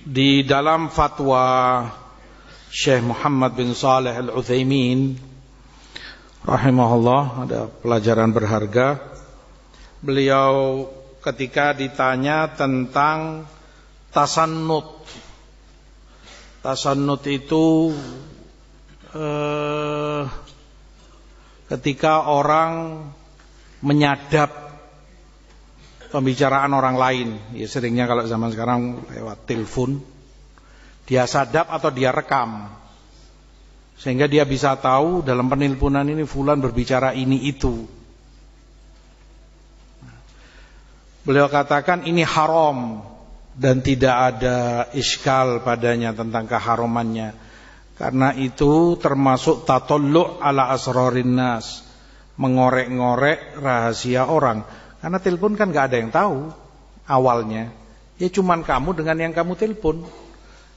Di dalam fatwa Syekh Muhammad bin Shalih Al-Utsaimin rahimahullah ada pelajaran berharga. Beliau ketika ditanya tentang tasannut. Tasannut itu ketika orang menyadap pembicaraan orang lain, ya seringnya kalau zaman sekarang lewat telepon, dia sadap atau dia rekam, sehingga dia bisa tahu dalam penelponan ini fulan berbicara ini itu. Beliau katakan ini haram dan tidak ada iskal padanya tentang keharamannya, karena itu termasuk tatollu' ala asrarin nas, mengorek-ngorek rahasia orang. Karena telepon kan gak ada yang tahu awalnya, ya cuman kamu dengan yang kamu telepon.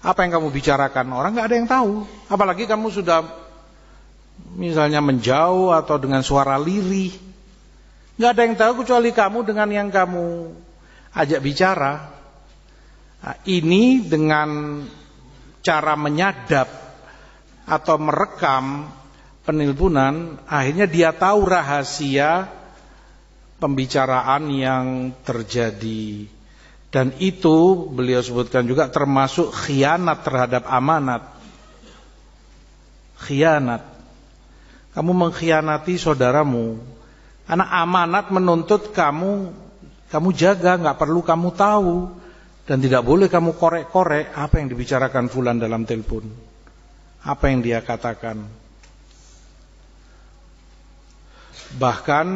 Apa yang kamu bicarakan orang gak ada yang tahu. Apalagi kamu sudah misalnya menjauh atau dengan suara lirih, gak ada yang tahu kecuali kamu dengan yang kamu ajak bicara. Nah, ini dengan cara menyadap atau merekam penelponan, akhirnya dia tahu rahasia pembicaraan yang terjadi. Dan itu beliau sebutkan juga termasuk khianat terhadap amanat. Khianat. Kamu mengkhianati saudaramu. Karena amanat menuntut kamu jaga, gak perlu kamu tahu. Dan tidak boleh kamu korek-korek apa yang dibicarakan fulan dalam telepon, apa yang dia katakan. Bahkan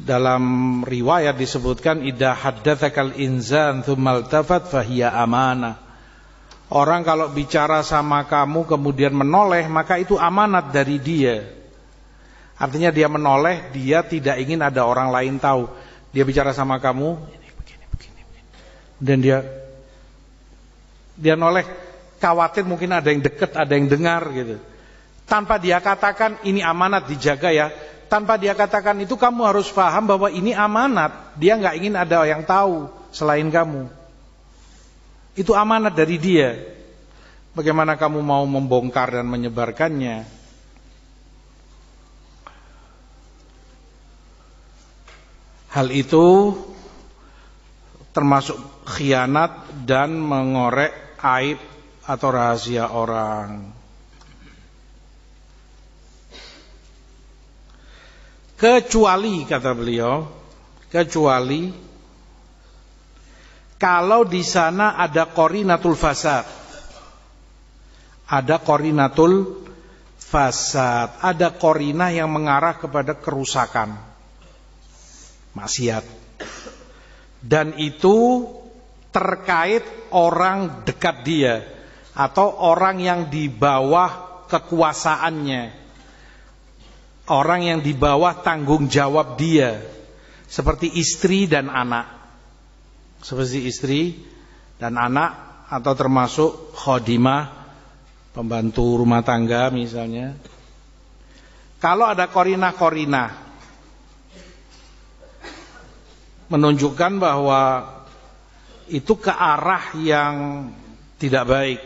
dalam riwayat disebutkan idza haddatsakal insan tsumma altafat fahiya amanah. Orang kalau bicara sama kamu kemudian menoleh, maka itu amanat dari dia. Artinya dia menoleh, dia tidak ingin ada orang lain tahu. Dia bicara sama kamu, ini begini. Dan dia noleh, khawatir mungkin ada yang dekat, ada yang dengar gitu. Tanpa dia katakan ini amanat dijaga ya. Tanpa dia katakan itu, kamu harus paham bahwa ini amanat. Dia gak ingin ada yang tahu selain kamu. Itu amanat dari dia. Bagaimana kamu mau membongkar dan menyebarkannya? Hal itu termasuk khianat dan mengorek aib atau rahasia orang. Kecuali, kata beliau, kecuali kalau di sana ada qorinatul fasad. Ada qorinatul fasad, ada qorinah yang mengarah kepada kerusakan, maksiat. Dan itu terkait orang dekat dia atau orang yang di bawah kekuasaannya. Orang yang di bawah tanggung jawab dia, seperti istri dan anak. Seperti istri dan anak, atau termasuk khodimah, pembantu rumah tangga misalnya. Kalau ada korinah-korinah menunjukkan bahwa itu ke arah yang tidak baik,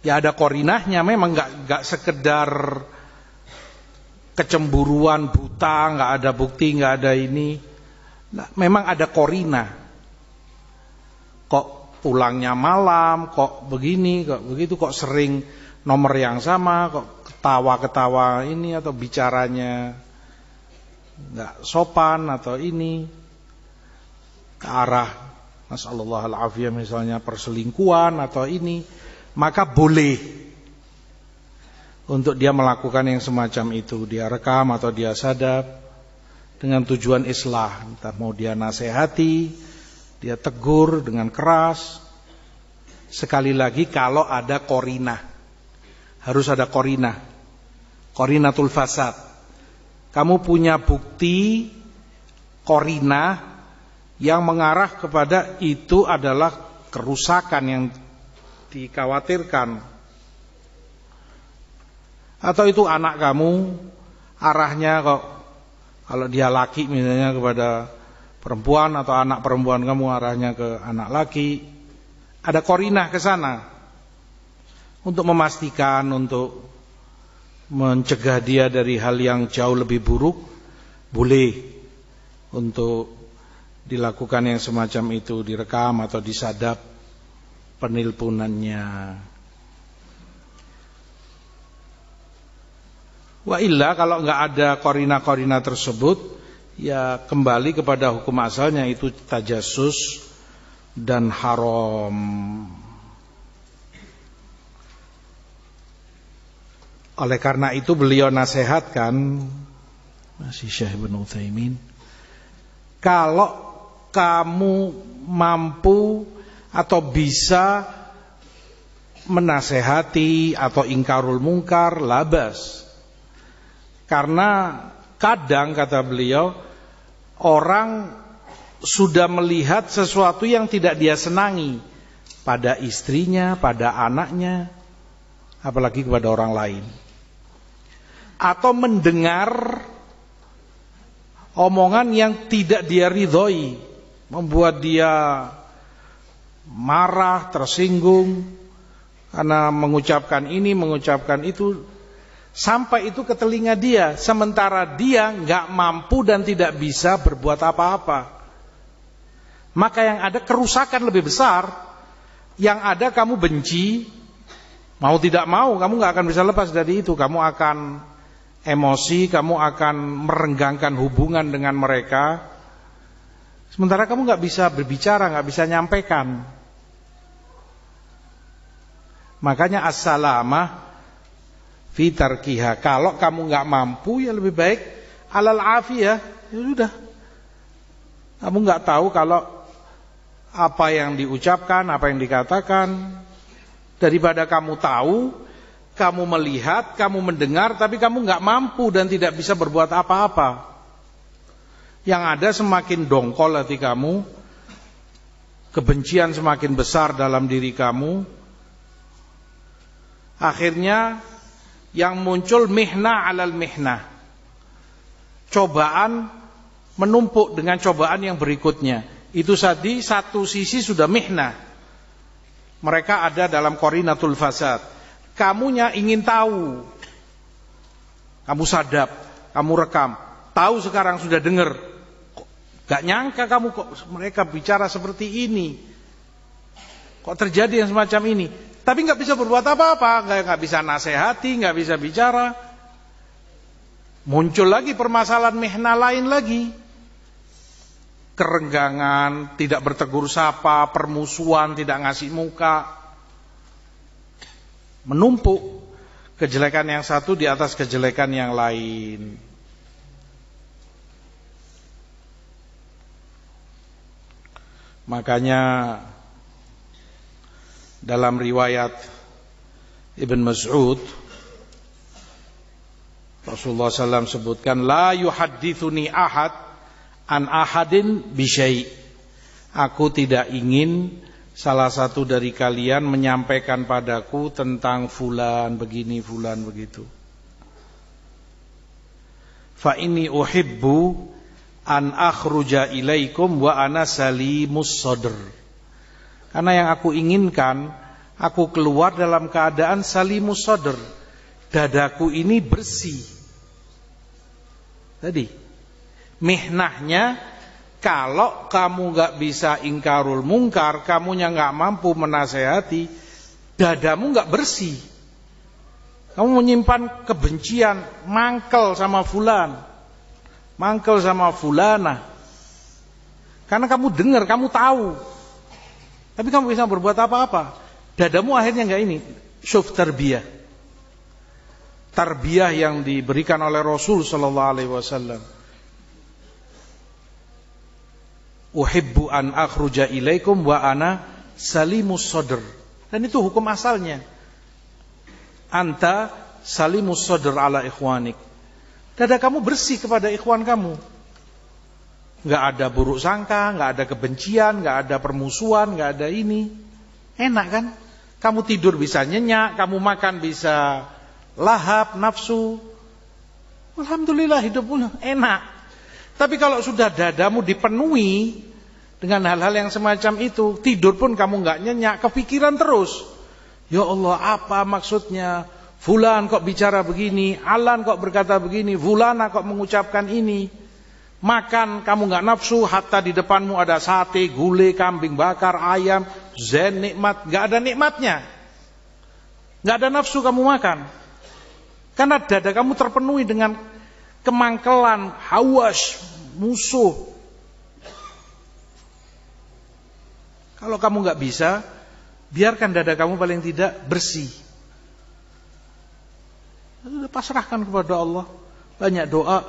ya ada korinahnya, memang gak sekedar kecemburuan buta, gak ada bukti, gak ada ini. Nah, memang ada korinah. Kok pulangnya malam, kok begini, kok begitu, kok sering nomor yang sama, kok ketawa-ketawa ini, atau bicaranya gak sopan, atau ini ke arah nasallallahu al-afiyah, misalnya perselingkuhan atau ini. Maka boleh untuk dia melakukan yang semacam itu. Dia rekam atau dia sadap dengan tujuan islah. Entah mau dia nasihati, dia tegur dengan keras. Sekali lagi kalau ada qorinah, harus ada qorinah, qorinatul fasad. Kamu punya bukti qorinah yang mengarah kepada itu adalah kerusakan yang dikhawatirkan. Atau itu anak kamu arahnya kok, kalau dia laki misalnya, kepada perempuan atau anak perempuan kamu arahnya ke anak laki. Ada qarinah ke sana untuk memastikan, untuk mencegah dia dari hal yang jauh lebih buruk. Boleh untuk dilakukan yang semacam itu, direkam atau disadap penilpunannya. Wa illa kalau enggak ada qarina-qarina tersebut, ya kembali kepada hukum asalnya, itu tajassus dan haram. Oleh karena itu beliau nasihatkan, masih Syekh Ibnu Utsaimin, kalau kamu mampu atau bisa menasehati atau ingkarul mungkar, labas. Karena kadang, kata beliau, orang sudah melihat sesuatu yang tidak dia senangi pada istrinya, pada anaknya, apalagi kepada orang lain. Atau mendengar omongan yang tidak dia ridhoi, membuat dia marah, tersinggung karena mengucapkan ini, mengucapkan itu, sampai itu ke telinga dia, sementara dia nggak mampu dan tidak bisa berbuat apa-apa. Maka yang ada kerusakan lebih besar. Yang ada kamu benci, mau tidak mau kamu nggak akan bisa lepas dari itu. Kamu akan emosi, kamu akan merenggangkan hubungan dengan mereka, sementara kamu nggak bisa berbicara, nggak bisa nyampaikan. Makanya as-salamah fi tarkiha. Kalau kamu nggak mampu, ya lebih baik alal afiyah. Ya sudah, kamu nggak tahu kalau apa yang diucapkan, apa yang dikatakan, daripada kamu tahu, kamu melihat, kamu mendengar, tapi kamu nggak mampu dan tidak bisa berbuat apa-apa. Yang ada semakin dongkol hati kamu, kebencian semakin besar dalam diri kamu. Akhirnya yang muncul mihna alal mihna, cobaan menumpuk dengan cobaan yang berikutnya. Itu tadi satu sisi sudah mihna, mereka ada dalam qarinatul fasad. Kamunya ingin tahu, kamu sadap, kamu rekam, tahu sekarang sudah dengar, gak nyangka kamu kok mereka bicara seperti ini, kok terjadi yang semacam ini. Tapi nggak bisa berbuat apa-apa, nggak bisa nasihati, nggak bisa bicara. Muncul lagi permasalahan mihna lain lagi, kerenggangan, tidak bertegur sapa, permusuhan, tidak ngasih muka, menumpuk kejelekan yang satu di atas kejelekan yang lain. Makanya dalam riwayat Ibn Mas'ud, Rasulullah SAW sebutkan, la yuhaddithuni ahad an ahadin bisyai'. Aku tidak ingin salah satu dari kalian menyampaikan padaku tentang fulan begini, fulan begitu. Fa inni uhibbu an akhruja ilaikum wa ana salimus sadr. Karena yang aku inginkan, aku keluar dalam keadaan salimus sadr, dadaku ini bersih. Tadi mihnahnya, kalau kamu gak bisa ingkarul mungkar, kamunya gak mampu menasehati, dadamu gak bersih. Kamu menyimpan kebencian, mangkel sama fulan, mangkel sama fulana. Karena kamu dengar, kamu tahu, tapi kamu bisa berbuat apa-apa. Dadamu akhirnya enggak ini. Syuf tarbiyah. Tarbiyah yang diberikan oleh Rasul sallallahu alaihi wasallam. Uhibbu an akhruja ilaikum wa ana salimus sadr. Dan itu hukum asalnya. Anta salimus sadr ala ikhwanik. Dada kamu bersih kepada ikhwan kamu. Nggak ada buruk sangka, nggak ada kebencian, nggak ada permusuhan, nggak ada ini. Enak kan? Kamu tidur bisa nyenyak, kamu makan bisa lahap, nafsu. Alhamdulillah hidupmu enak. Tapi kalau sudah dadamu dipenuhi dengan hal-hal yang semacam itu, tidur pun kamu nggak nyenyak, kepikiran terus. Ya Allah, apa maksudnya? Fulan kok bicara begini, Alan kok berkata begini, Fulana kok mengucapkan ini. Makan kamu nggak nafsu, hatta di depanmu ada sate, gulai, kambing bakar, ayam, zen, nikmat, nggak ada nikmatnya. Nggak ada nafsu kamu makan. Karena dada kamu terpenuhi dengan kemangkelan, hawas, musuh. Kalau kamu nggak bisa, biarkan dada kamu paling tidak bersih. Pasrahkan kepada Allah. Banyak doa.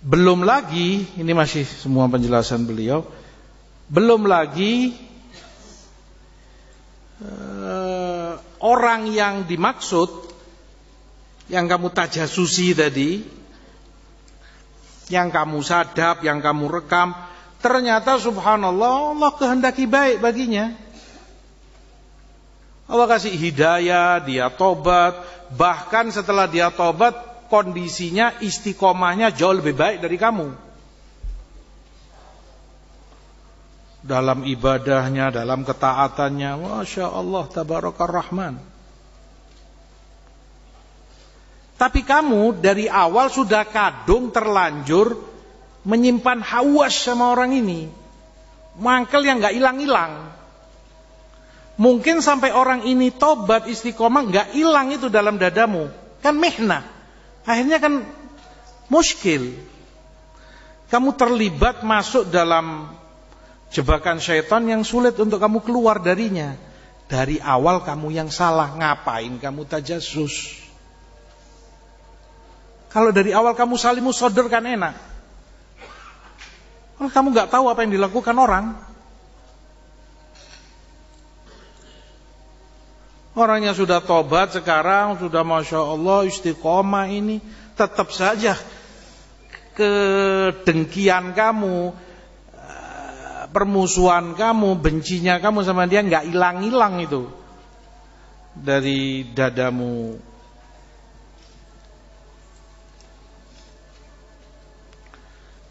Belum lagi, ini masih semua penjelasan beliau, belum lagi orang yang dimaksud, yang kamu tajasusi tadi, yang kamu sadap, yang kamu rekam, ternyata subhanallah Allah kehendaki baik baginya. Allah kasih hidayah, dia tobat, bahkan setelah dia tobat kondisinya, istiqomahnya jauh lebih baik dari kamu. Dalam ibadahnya, dalam ketaatannya, Masya Allah, Tabarakar Rahman. Tapi kamu dari awal sudah kadung terlanjur menyimpan hawas sama orang ini. Mangkel yang gak hilang-hilang. Mungkin sampai orang ini tobat istiqomah gak hilang itu dalam dadamu. Kan mihnah. Akhirnya kan muskil. Kamu terlibat masuk dalam jebakan syaitan yang sulit untuk kamu keluar darinya. Dari awal kamu yang salah. Ngapain kamu tajassus? Kalau dari awal kamu salimus sodor kan enak. Kalau kamu gak tahu apa yang dilakukan orang. Orangnya sudah tobat sekarang, sudah Masya Allah istiqomah ini. Tetap saja kedengkian kamu, permusuhan kamu, bencinya kamu sama dia gak hilang-hilang itu dari dadamu.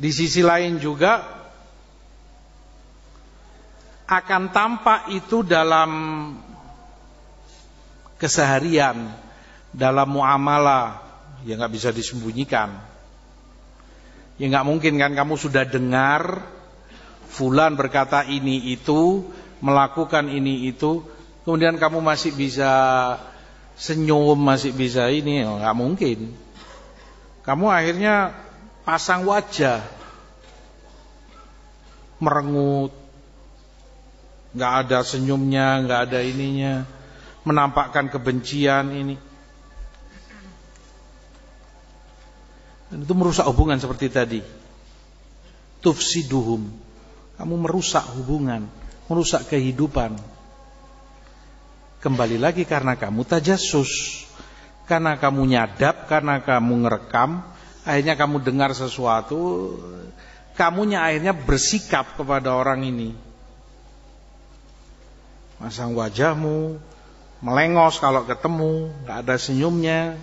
Di sisi lain juga akan tampak itu dalam keseharian, dalam muamalah, ya nggak bisa disembunyikan. Ya nggak mungkin kan kamu sudah dengar fulan berkata ini itu, melakukan ini itu, kemudian kamu masih bisa senyum, masih bisa ini, nggak mungkin. Kamu akhirnya pasang wajah, merengut, nggak ada senyumnya, nggak ada ininya, menampakkan kebencian ini. Dan itu merusak hubungan seperti tadi. Tufsiduhum, kamu merusak hubungan, merusak kehidupan. Kembali lagi karena kamu tajassus, karena kamu nyadap, karena kamu ngerekam. Akhirnya kamu dengar sesuatu, kamunya akhirnya bersikap kepada orang ini. Masang wajahmu, melengos kalau ketemu, gak ada senyumnya.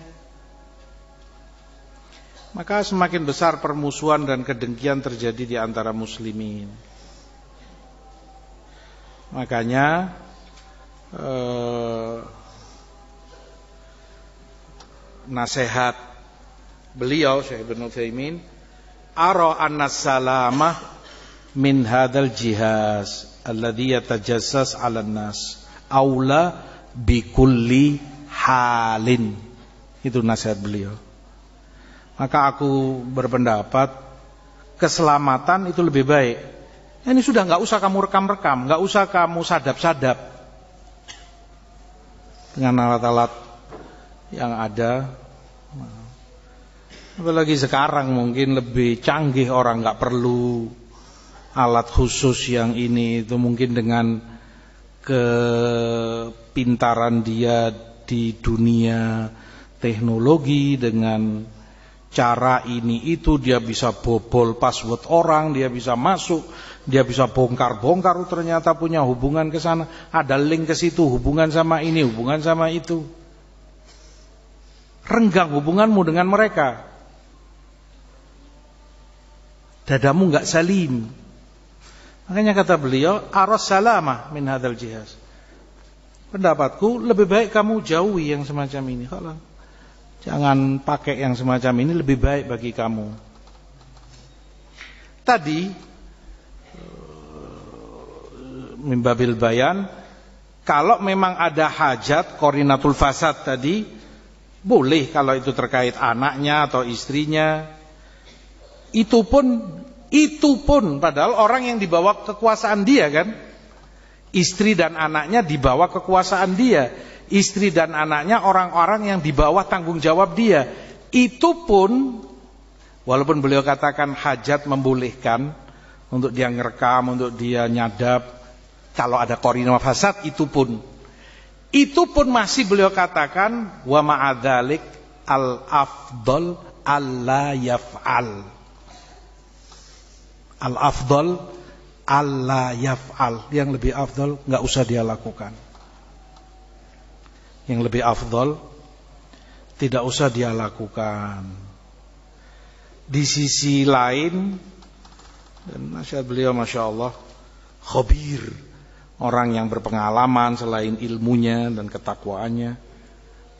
Maka semakin besar permusuhan dan kedengkian terjadi di antara muslimin. Makanya nasihat beliau Syekh Ibnu Utsaimin, ara annas salamah min hadzal jihaz alladhi yatajassas 'alan nas aula bi kulli halin. Itu nasihat beliau. Maka aku berpendapat keselamatan itu lebih baik. Ini sudah enggak usah kamu rekam-rekam, enggak usah kamu sadap-sadap dengan alat-alat yang ada. Apalagi sekarang mungkin lebih canggih, orang nggak perlu alat khusus yang ini itu, mungkin dengan kepintaran dia di dunia teknologi, dengan cara ini itu dia bisa bobol password orang, dia bisa masuk, dia bisa bongkar-bongkar, ternyata punya hubungan ke sana, ada link ke situ, hubungan sama ini, hubungan sama itu. renggang hubunganmu dengan mereka. Dadamu enggak salim. Makanya kata beliau, aras salamah min hadzal jihaz. Pendapatku lebih baik kamu jauhi yang semacam ini. Kalau jangan pakai yang semacam ini, lebih baik bagi kamu. Tadi mimbabil bayan, kalau memang ada hajat qorinatul fasad tadi, boleh kalau itu terkait anaknya atau istrinya. Itu pun padahal orang yang dibawa kekuasaan dia kan. Istri dan anaknya dibawa kekuasaan dia. Istri dan anaknya orang-orang yang dibawa tanggung jawab dia. Itu pun walaupun beliau katakan hajat membolehkan untuk dia ngerekam, untuk dia nyadap, kalau ada qorina fasad itu pun masih beliau katakan wa ma'adzalik al-afdal alla yaf'al. Al-afdal alla yaf'al. Yang lebih afdal enggak usah dia lakukan. Yang lebih afdal tidak usah dia lakukan. Di sisi lain, dan nasihat beliau Masya Allah khabir, orang yang berpengalaman selain ilmunya dan ketakwaannya,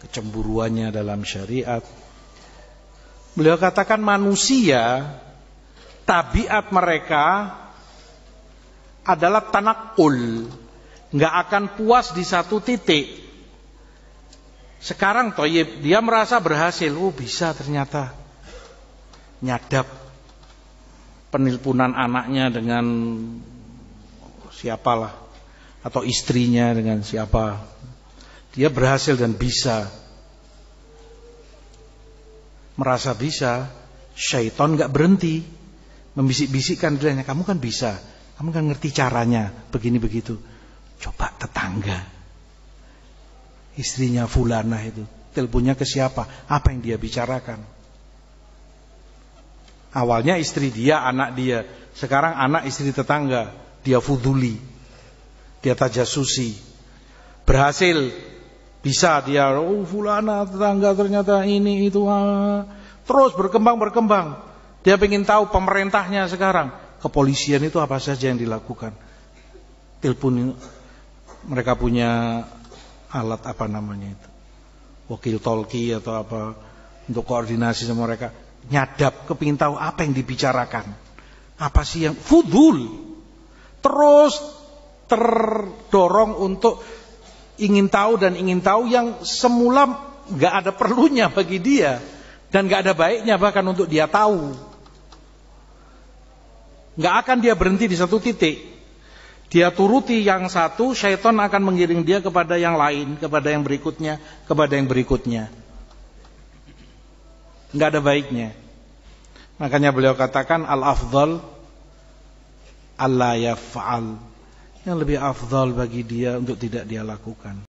kecemburuannya dalam syariat. Beliau katakan manusia, tabiat mereka adalah tanakul, nggak akan puas di satu titik. Sekarang toyib, dia merasa berhasil, bisa ternyata nyadap penilpunan anaknya dengan siapalah, atau istrinya dengan siapa. Dia berhasil dan bisa, merasa bisa. Syaitan nggak berhenti membisik-bisikkan dirinya, kamu kan bisa, kamu kan ngerti caranya, begini begitu. Coba tetangga, istrinya fulanah itu, teleponnya ke siapa, apa yang dia bicarakan. Awalnya istri dia, anak dia, sekarang anak istri tetangga, dia fuduli, dia tajasusi. Berhasil, bisa dia, fulanah tetangga ternyata ini itu, terus berkembang. Dia ingin tahu pemerintahnya sekarang, kepolisian itu apa saja yang dilakukan. Telepon, mereka punya alat apa namanya itu, wakil talkie atau apa, untuk koordinasi sama mereka. Nyadap, kepingin tahu apa yang dibicarakan, apa sih yang fudul. Terus terdorong untuk ingin tahu yang semula gak ada perlunya bagi dia, dan gak ada baiknya bahkan untuk dia tahu. Gak akan dia berhenti di satu titik. Dia turuti yang satu, syaitan akan mengiring dia kepada yang lain, kepada yang berikutnya, kepada yang berikutnya. Gak ada baiknya. Makanya beliau katakan al-afdal alla yaf'al. Yang lebih afdal bagi dia untuk tidak dia lakukan.